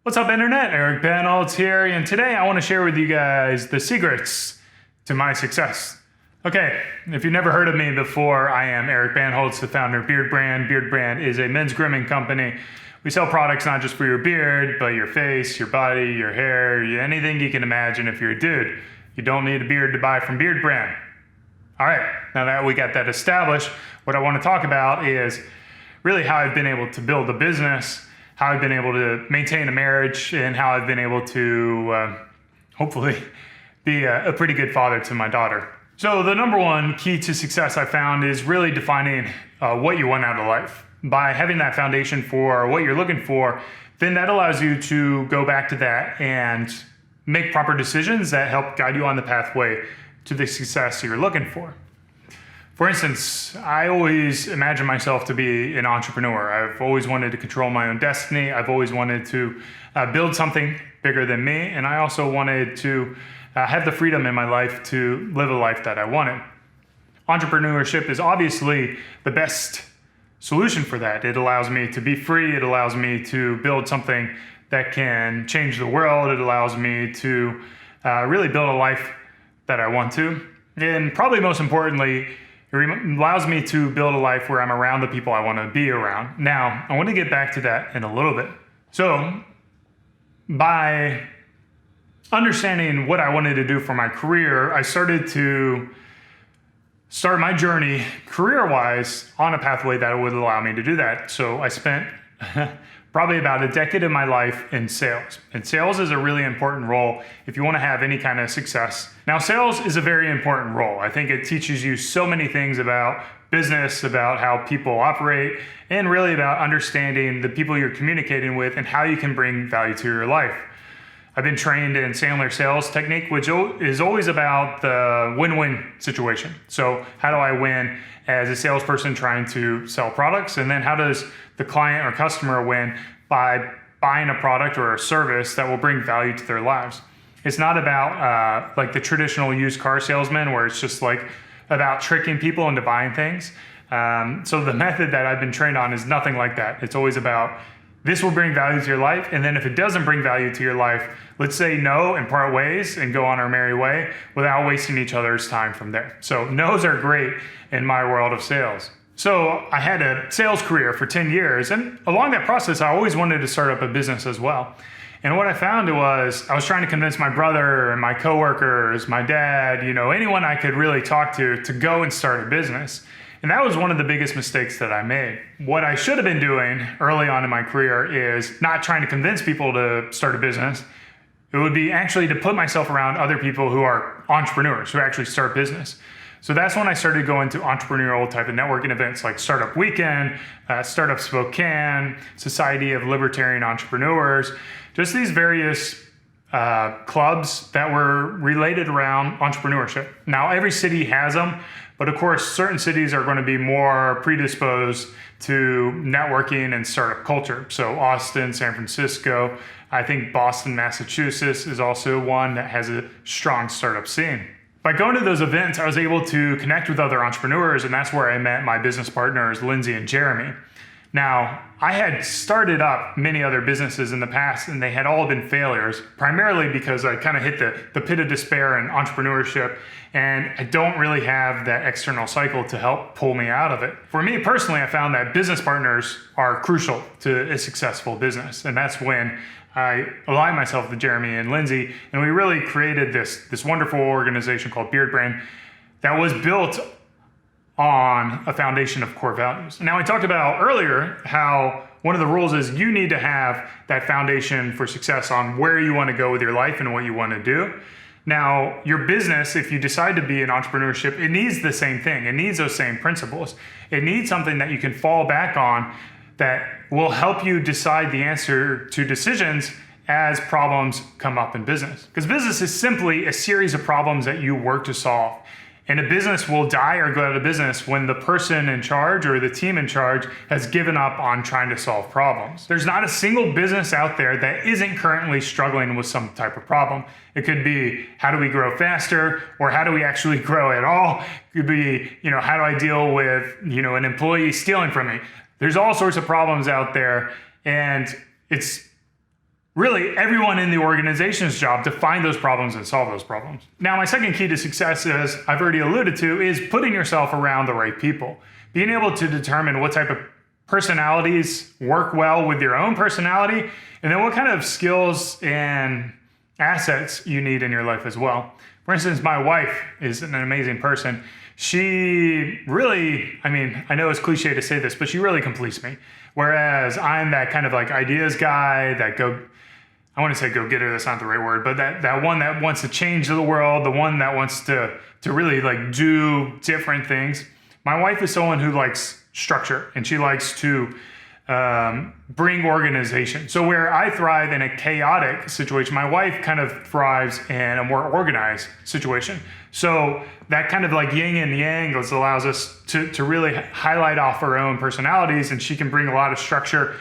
What's up, Internet? Eric Bandholz here, and today I want to share with you guys the secrets to my success. Okay, if you've never heard of me before, I am Eric Bandholz, the founder of Beard Brand. Beard Brand is a men's grooming company. We sell products not just for your beard, but your face, your body, your hair, anything you can imagine if you're a dude. You don't need a beard to buy from Beard Brand. All right, now that we got that established, what I want to talk about is really how I've been able to build a business, how I've been able to maintain a marriage, and how I've been able to hopefully be a pretty good father to my daughter. So the number one key to success I found is really defining what you want out of life. By having that foundation for what you're looking for, then that allows you to go back to that and make proper decisions that help guide you on the pathway to the success you're looking for. For instance, I always imagine myself to be an entrepreneur. I've always wanted to control my own destiny. I've always wanted to build something bigger than me. And I also wanted to have the freedom in my life to live a life that I wanted. Entrepreneurship is obviously the best solution for that. It allows me to be free. It allows me to build something that can change the world. It allows me to really build a life that I want to. And probably most importantly, it allows me to build a life where I'm around the people I want to be around. Now, I want to get back to that in a little bit. So, by understanding what I wanted to do for my career, I started to start my journey career-wise on a pathway that would allow me to do that. So I spent probably about a decade of my life in sales. And sales is a really important role if you want to have any kind of success. Now, sales is a very important role. I think it teaches you so many things about business, about how people operate, and really about understanding the people you're communicating with and how you can bring value to your life. I've been trained in Sandler sales technique, which is always about the win-win situation. So how do I win as a salesperson trying to sell products? And then how does the client or customer win by buying a product or a service that will bring value to their lives? It's not about like the traditional used car salesman where it's just like about tricking people into buying things. So the method that I've been trained on is nothing like that. It's always about this will bring value to your life, and then if it doesn't bring value to your life, let's say no and part ways and go on our merry way without wasting each other's time from there. So no's are great in my world of sales. So I had a sales career for 10 years, and along that process, I always wanted to start up a business as well. And what I found was I was trying to convince my brother and my coworkers, my dad, anyone I could really talk to go and start a business. And that was one of the biggest mistakes that I made. What I should have been doing early on in my career is not trying to convince people to start a business. It would be actually to put myself around other people who are entrepreneurs, who actually start business. So that's when I started going to entrepreneurial type of networking events like Startup Weekend, Startup Spokane, Society of Libertarian Entrepreneurs, just these various clubs that were related around entrepreneurship. Now, every city has them, but of course, certain cities are going to be more predisposed to networking and startup culture. So Austin, San Francisco, I think Boston, Massachusetts is also one that has a strong startup scene. By going to those events, I was able to connect with other entrepreneurs, and that's where I met my business partners, Lindsay and Jeremy. Now, I had started up many other businesses in the past, and they had all been failures, primarily because I kind of hit the pit of despair in entrepreneurship, and I don't really have that external cycle to help pull me out of it. For me personally, I found that business partners are crucial to a successful business, and that's when I aligned myself with Jeremy and Lindsay, and we really created this wonderful organization called Beard Brand that was built on a foundation of core values. Now, I talked about earlier how one of the rules is you need to have that foundation for success on where you want to go with your life and what you want to do. Now, your business, if you decide to be in entrepreneurship, it needs the same thing. It needs those same principles. It needs something that you can fall back on that will help you decide the answer to decisions as problems come up in business. Because business is simply a series of problems that you work to solve. And a business will die or go out of business when the person in charge or the team in charge has given up on trying to solve problems. There's not a single business out there that isn't currently struggling with some type of problem. It could be, how do we grow faster? Or how do we actually grow at all? It could be, how do I deal with, an employee stealing from me? There's all sorts of problems out there, and it's really everyone in the organization's job to find those problems and solve those problems. Now, my second key to success, as I've already alluded to, is putting yourself around the right people. Being able to determine what type of personalities work well with your own personality, and then what kind of skills and assets you need in your life as well. For instance, my wife is an amazing person. She really, I mean, I know it's cliche to say this, but she really completes me. Whereas I'm that kind of like ideas guy, I want to say go-getter, that's not the right word, but that one that wants to change the world, the one that wants to really like do different things. My wife is someone who likes structure, and she likes to bring organization. So where I thrive in a chaotic situation, my wife kind of thrives in a more organized situation. So that kind of like yin and yang allows us to really highlight off our own personalities, and she can bring a lot of structure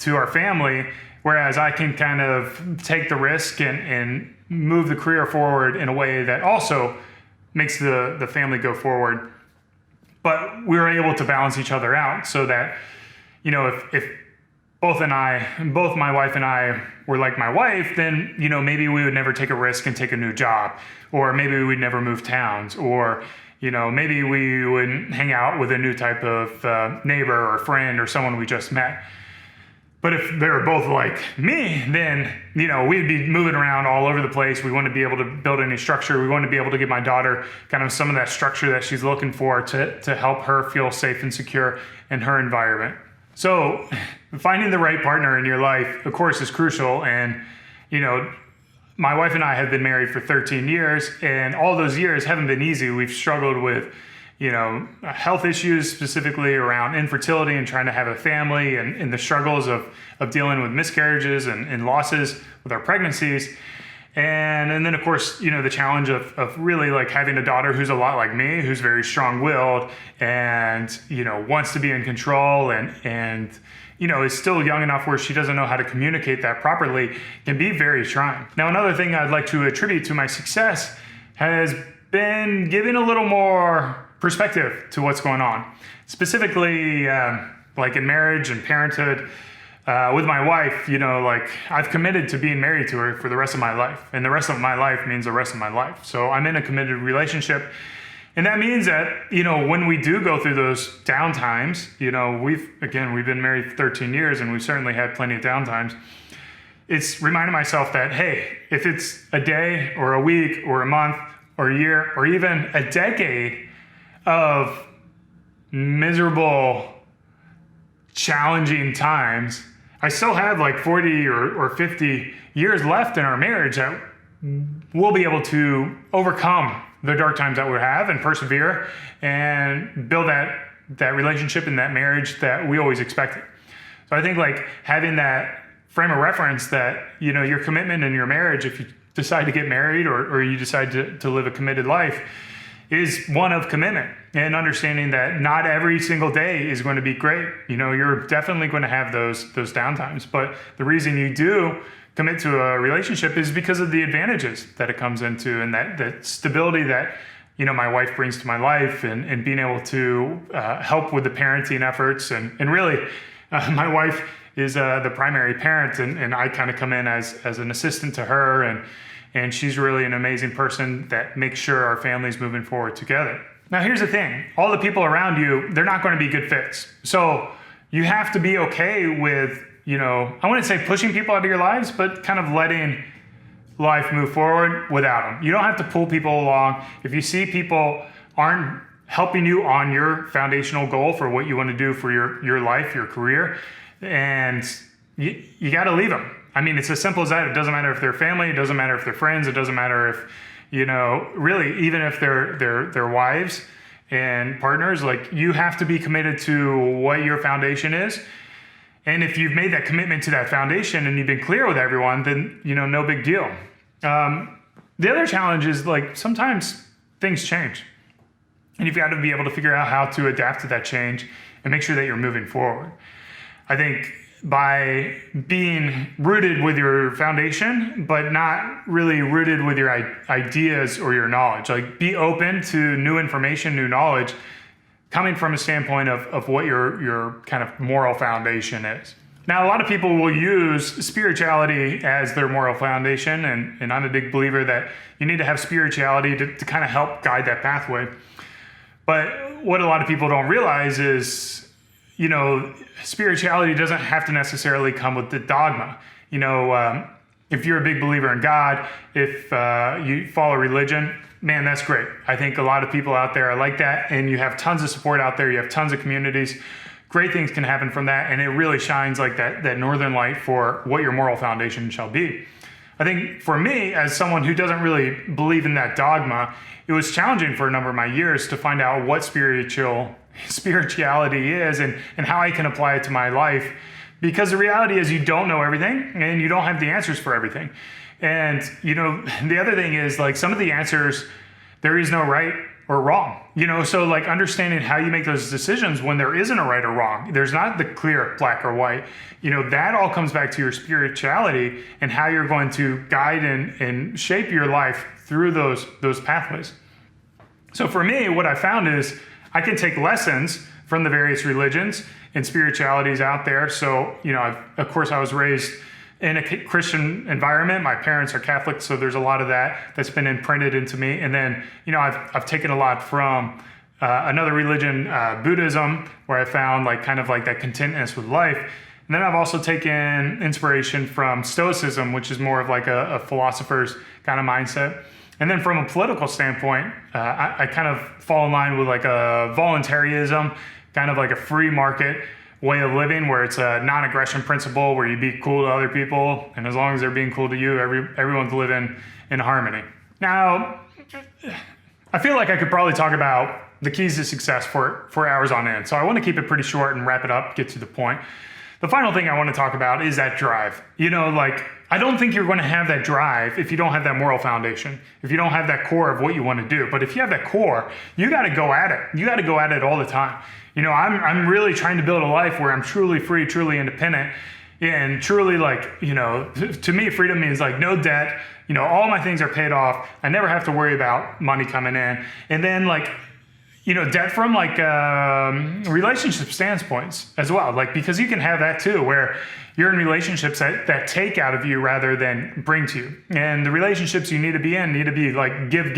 to our family, whereas I can kind of take the risk and move the career forward in a way that also makes the family go forward. But we were able to balance each other out so that, you know, if both my wife and I were like my wife, then, you know, maybe we would never take a risk and take a new job, or maybe we would never move towns, or, you know, maybe we wouldn't hang out with a new type of neighbor or friend or someone we just met. But if they were both like me, then, you know, we'd be moving around all over the place. We want to be able to build any structure. We want to be able to give my daughter kind of some of that structure that she's looking for to help her feel safe and secure in her environment. So finding the right partner in your life, of course, is crucial. And, you know, my wife and I have been married for 13 years, and all those years haven't been easy. We've struggled with, you know, health issues, specifically around infertility and trying to have a family, and the struggles of dealing with miscarriages and losses with our pregnancies. And then, of course, you know, the challenge of really like having a daughter who's a lot like me, who's very strong-willed and, you know, wants to be in control and you know, is still young enough where she doesn't know how to communicate that properly, can be very trying. Now, another thing I'd like to attribute to my success has been giving a little more perspective to what's going on. Specifically, like in marriage and parenthood, with my wife, you know, like I've committed to being married to her for the rest of my life, and the rest of my life means the rest of my life. So I'm in a committed relationship. And that means that, you know, when we do go through those downtimes, you know, we've been married for 13 years and we've certainly had plenty of downtimes. It's reminding myself that, hey, if it's a day or a week or a month or a year or even a decade of miserable, challenging times, I still have like 40 or 50 years left in our marriage that we'll be able to overcome the dark times that we have and persevere and build that relationship and that marriage that we always expected. So I think like having that frame of reference that, you know, your commitment in your marriage, if you decide to get married or you decide to live a committed life, is one of commitment and understanding that not every single day is going to be great. You know, you're definitely going to have those downtimes, but the reason you do commit to a relationship is because of the advantages that it comes into, and that stability that, you know, my wife brings to my life, and being able to help with the parenting efforts. And really, my wife is the primary parent, and I kind of come in as an assistant to her, and she's really an amazing person that makes sure our family's moving forward together. Now, here's the thing. All the people around you, they're not going to be good fits. So you have to be okay with, you know, I wouldn't say pushing people out of your lives, but kind of letting life move forward without them. You don't have to pull people along. If you see people aren't helping you on your foundational goal for what you want to do for your life, your career, and you got to leave them. I mean, it's as simple as that. It doesn't matter if they're family. It doesn't matter if they're friends. It doesn't matter if, you know, really, even if they're wives and partners, like you have to be committed to what your foundation is. And if you've made that commitment to that foundation and you've been clear with everyone, then, you know, no big deal. The other challenge is like sometimes things change, and you've got to be able to figure out how to adapt to that change and make sure that you're moving forward. I think by being rooted with your foundation, but not really rooted with your ideas or your knowledge, like be open to new information, new knowledge, coming from a standpoint of what your kind of moral foundation is. Now, a lot of people will use spirituality as their moral foundation, and I'm a big believer that you need to have spirituality to kind of help guide that pathway. But what a lot of people don't realize is, spirituality doesn't have to necessarily come with the dogma. If you're a big believer in God, if you follow religion, man, that's great. I think a lot of people out there are like that, and you have tons of support out there. You have tons of communities. Great things can happen from that, and it really shines like that northern light for what your moral foundation shall be. I think for me, as someone who doesn't really believe in that dogma, it was challenging for a number of my years to find out what spirituality is and how I can apply it to my life. Because the reality is you don't know everything, and you don't have the answers for everything. And, the other thing is, like, some of the answers, there is no right or wrong, so like understanding how you make those decisions when there isn't a right or wrong, there's not the clear black or white, that all comes back to your spirituality and how you're going to guide and shape your life through those pathways. So for me, what I found is I can take lessons from the various religions and spiritualities out there. So, of course, I was raised in a Christian environment. My parents are Catholic, so there's a lot of that's been imprinted into me. And then, I've taken a lot from another religion, Buddhism, where I found kind of that contentness with life. And then I've also taken inspiration from Stoicism, which is more of a philosopher's kind of mindset. And then from a political standpoint, I kind of fall in line with a voluntarism, kind of like a free market way of living, where it's a non-aggression principle, where you be cool to other people, and as long as they're being cool to you, everyone's living in harmony. Now, I feel like I could probably talk about the keys to success for hours on end, so I want to keep it pretty short and wrap it up, get to the point. The final thing I want to talk about is that drive. I don't think you're going to have that drive if you don't have that moral foundation, if you don't have that core of what you want to do. But if you have that core, you got to go at it. You got to go at it all the time. I'm really trying to build a life where I'm truly free, truly independent, and truly to me, freedom means no debt. All my things are paid off. I never have to worry about money coming in. And then debt from relationship standpoints as well. Because you can have that too, where you're in relationships that take out of you rather than bring to you. And the relationships you need to be in need to be give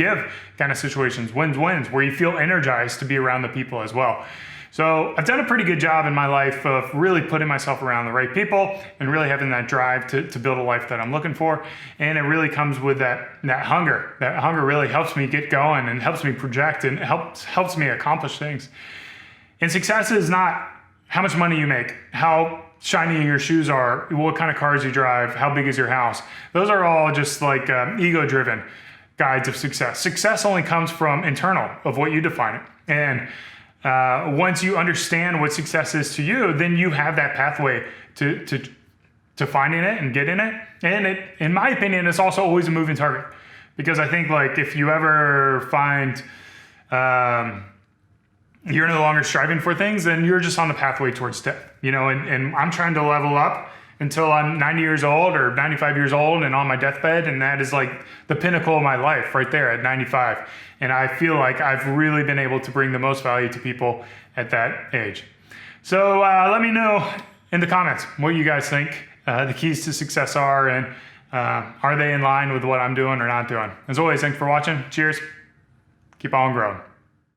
kind of situations, wins, where you feel energized to be around the people as well. So I've done a pretty good job in my life of really putting myself around the right people and really having that drive to build a life that I'm looking for. And it really comes with that hunger. That hunger really helps me get going and helps me project and helps me accomplish things. And success is not how much money you make, how shiny your shoes are, what kind of cars you drive, how big is your house. Those are all just ego-driven guides of success. Success only comes from internal, of what you define it. And once you understand what success is to you, then you have that pathway to finding it and getting it. And in my opinion, it's also always a moving target, because I think if you ever find you're no longer striving for things, then you're just on the pathway towards death. And I'm trying to level up until I'm 90 years old or 95 years old and on my deathbed. And that is the pinnacle of my life right there at 95. And I feel like I've really been able to bring the most value to people at that age. So let me know in the comments what you guys think the keys to success are, and are they in line with what I'm doing or not doing. As always, thanks for watching. Cheers. Keep on growing.